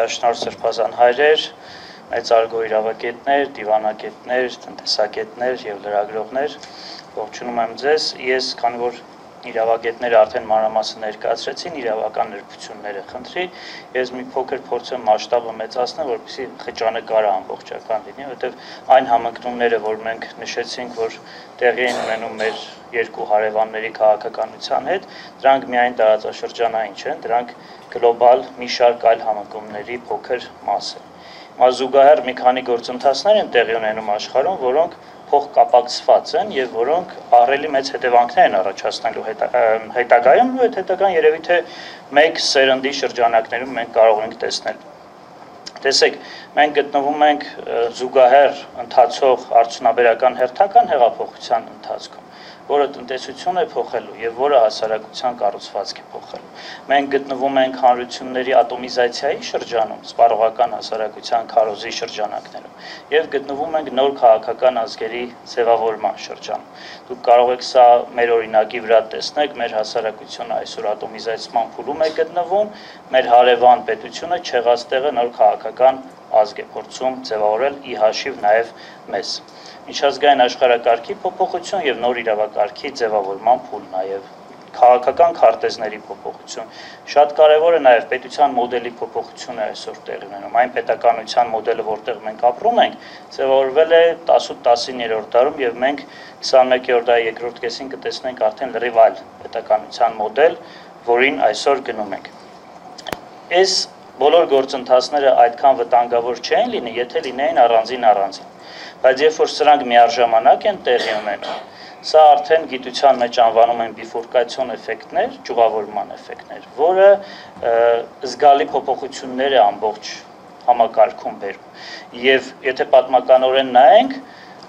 առաջնորդ սրբազան հայրեր, մեծարգո իրավագետներ, դիվանագետներ, տնտեսագետներ եւ լրագրողներ, ողջունում եմ ձեզ։ Ես, քանի որ իրավագետները արդեն մանրամասն ներկայացրեցին իրավական նրբությունները, խնդրի, ես մի փոքր փորձեմ մասշտաբը մեծացնել, որպեսզի խճանկարը ամբողջական լինի, որովհետեւ այն համընկնումները, որ մենք նշեցինք, որ տեղի են ունենում մեր երկու հարևանների քաղաքականության հետ, դրանք միայն տարածաշրջանային չեն, դրանք գլոբալ մի շարք այլ համընկնումների փոքր մաս են։ Զուգահեռ մի քանի գործընթացներ են տեղի ունենում աշխարհում, որոնք փոխկապակցված են եւ որոնք ահռելի մեծ հետևանքներ են առաջացնելու հետագայում, ու այդ հետագան երևի թե մեկ սերնդի շրջանակներում մենք կարող ենք տեսնել։ Տեսեք, մենք գտնվում ենք զուգահեռ ընթացող արդյունաբերական հերթական հեղափոխության ընթացքում, որը տնտեսություն է փոխելու եւ որը հասարակության կառուցվածք է փոխելու։ Մենք գտնվում ենք հանրությունների ատոմիզացիայի շրջանում, սպառողական հասարակության քարոզի շրջանակներում եւ գտնվում ենք նոր քաղաքական ազգերի ձևավորման շրջանում։ Դուք կարող եք սա մեր օրինակի վրա տեսնել, մեր հասարակությունը այսօր ատոմիզացման փուլում է գտնվում, մեր հարևան պետությունը չեղած տեղը նոր քաղաքական ազգ է փորձում ձևավորել ի հաշիվ նաեւ մեզ։ Միջազգային աշխարհակարգի փոփոխություն եւ նոր իրավակարգի ձևավորման փուլ նաեւ քաղաքական քարտեզների փոփոխություն շատ կարեւոր է նաեւ պետության մոդելի փոփոխությունը այսօր տեղի ունենում այն պետականության մոդելը որտեղ մենք ապրում ենք ձևավորվել է 18-19-րդ դարում եւ մենք 21-րդ դարի երկրորդ կեսին կտեսնենք արդեն լրիվ այլ պետականության մոդել որին այսօր գնում ենք այս բոլոր գործընթացները այդքան վտանգավոր չեն լինի եթե լինեին առանձին բայց երբ որ սրանք միաժամանակ են տեղի ունենում, սա արդեն գիտության մեջ անվանում են բիֆուրկացիոն էֆեկտներ, ճյուղավորման էֆեկտներ, որը զգալի փոփոխություններ է ամբողջ համակարգում բերում։ Եվ եթե պատմականորեն նայենք,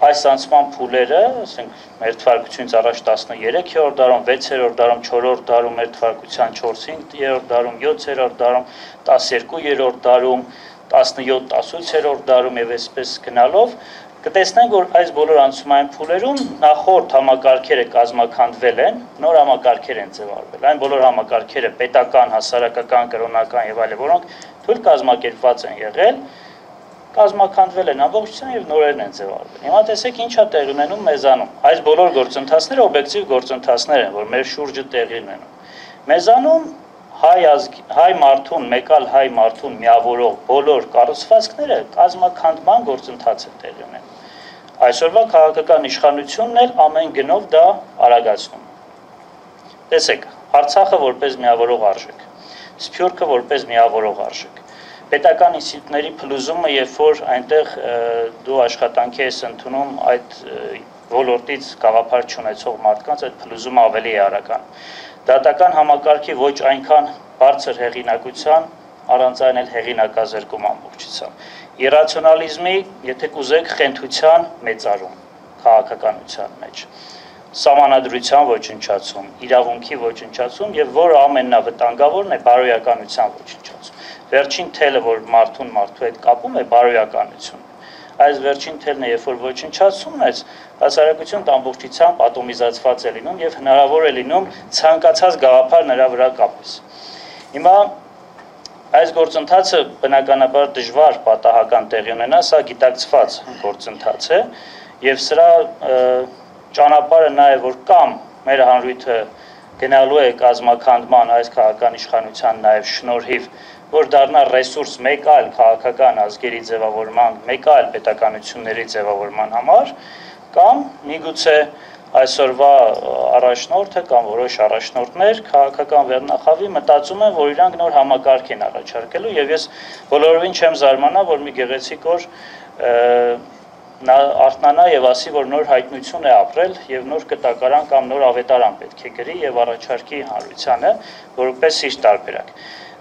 այս անցման փուլերը, ասենք մեր թվարկությունից առաջ 13-րդ դարում, 6-րդ դարում, 4-րդ դարում, մեր թվարկության 4-5-րդ դարում, 7-րդ դարում, 12-րդ դարում, 17-18-րդ դարում եւ այսպես գնալով կտեսնենք, որ այս բոլոր անցումային փուլերում նախորդ համակարգերը կազմակերպվել են, նոր համակարգեր են ձևավորվել։ Այն բոլոր համակարգերը պետական, հասարակական, կրոնական եւ այլն, որոնք թույլ կազմակերպված են եղել, կազմակերպվել են ամբողջությամբ եւ նորերն են ձևավորվել։ Հիմա տեսեք ինչա տեղի ունենում մեզանում։ Այս բոլոր գործընթացները օբյեկտիվ գործընթացներ են, որ մեր շուրջը տեղի ունենում։ Մեզանում հայ մարդուն, մեկալ հայ մարդուն միավորող բոլոր կառուցվածքները կազմակերպման գործընթաց է տեղի ունենում։ Այսօրվա քաղաքական իշխանությունն էլ ամեն գնով դա արագացնում։ Տեսեք, Արցախը որպես միավորող արժեք, Սփյուռքը որպես միավորող արժեք։ Պետական ինստիտուտների փլուզումը, երբ որ այնտեղ դու աշխատանքի ես ընդունում այդ ոլորտից գաղափար չունեցող մարդկանց, այդ փլուզումը ավելի է արագանում։ Դատական համակարգի ոչ այնքան բարձր հեղինակության, առանց այն էլ հեղինակազրկում ամբողջությամբ։ Իրացիոնալիզմի, եթե կուզեք, խենթության մեծարում քաղաքականության մեջ։ Սահմանադրության ոչնչացում, իրավունքի ոչնչացում եւ որը ամենավտանգավորն է բարոյականության ոչնչացում։ Վերջին թելը, որ մարդուն մարդու հետ կապում է բարոյականություն։ Այս վերջին թելն է, երբ որ ոչնչացումն է, հասարակությունն ամբողջությամբ ատոմիզացված է լինում եւ հնարավոր է լինում ցանկացած գաղափար նրա վրա կապես։ Հիմա այս գործընթացը բնականաբար դժվար պատահական տեղի ունենա, սա գիտակցված գործընթաց է եւ սրա ճանապարհը նա է, որ կամ մեր հանրույթը գնալու է կազմակերպման այս քաղաքական իշխանության նաեւ շնորհիվ որ դառնա ռեսուրս մեկ այլ քաղաքական ազգերի ձևավորման, մեկ այլ պետականությունների ձևավորման համար, կամ միգուցե այսօրվա առաջնորդը կամ որոշ առաջնորդներ քաղաքական վերնախավի մտածում են, որ իրանք նոր համակարգ են առաջարկելու եւ ես բոլորովին չեմ զարմանա, որ մի գեղեցիկ օր նա արթնանա եւ ասի, որ նոր հայտնություն է ապրել եւ նոր կտակարան կամ նոր ավետարան պետք է գրի եւ առաջարկի հանրությանը, որպես իր տարբերակ։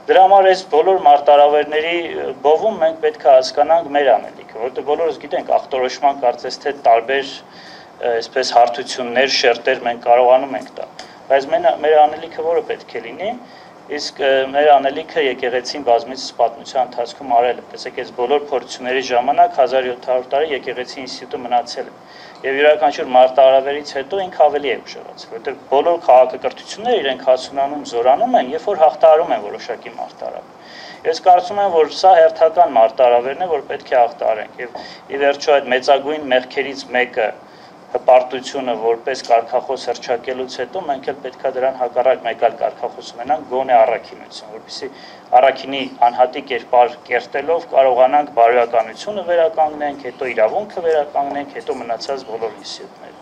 Դրա համար այս բոլոր մարտահրավերների բովում մենք պետք է հասկանանք մեր անելիքը, որովհետեւ բոլորս գիտենք ախտորոշման կարծես թե տարբեր այսպես հարթություններ, շերտեր մենք կարողանում ենք տալ, բայց մեր անելիքը որը պետք է լինի, Իսկ մեր անելիքը եկեղեցին բազմիցս պատմության ընթացքում արել է, տեսեք, այս բոլոր փորձությունների ժամանակ 1700 տարի եկեղեցի ինստիտուտը մնացել է։ Եվ յուրաքանչյուր մարտահրավերից հետո ինքը ավելի է ուժեղացել, որովհետև բոլոր քաղաքակրթությունները իրենք հասունանում, զորանում են, երբ որ հաղթահարում են որոշակի մարտահրավեր։ Ես կարծում եմ, որ սա հերթական մարտահրավերն է, որ պետք է հաղթահարենք, եւ ի վերջո այդ մեծագույն մեղքերից մեկը հպարտությունը որպես կարգախոս հռչակելուց հետո մենք էլ պետք է դրան հակառակ մեկ այլ կարգախոս ունենանք, գոնե առաքինություն, որպեսզի առաքինի անհատի կերպար կերտելով կարողանանք բարոյականությունը վերականգնենք, հետո իրավունքը վերականգնենք, հետո մնացած բոլոր ինստիտուտները։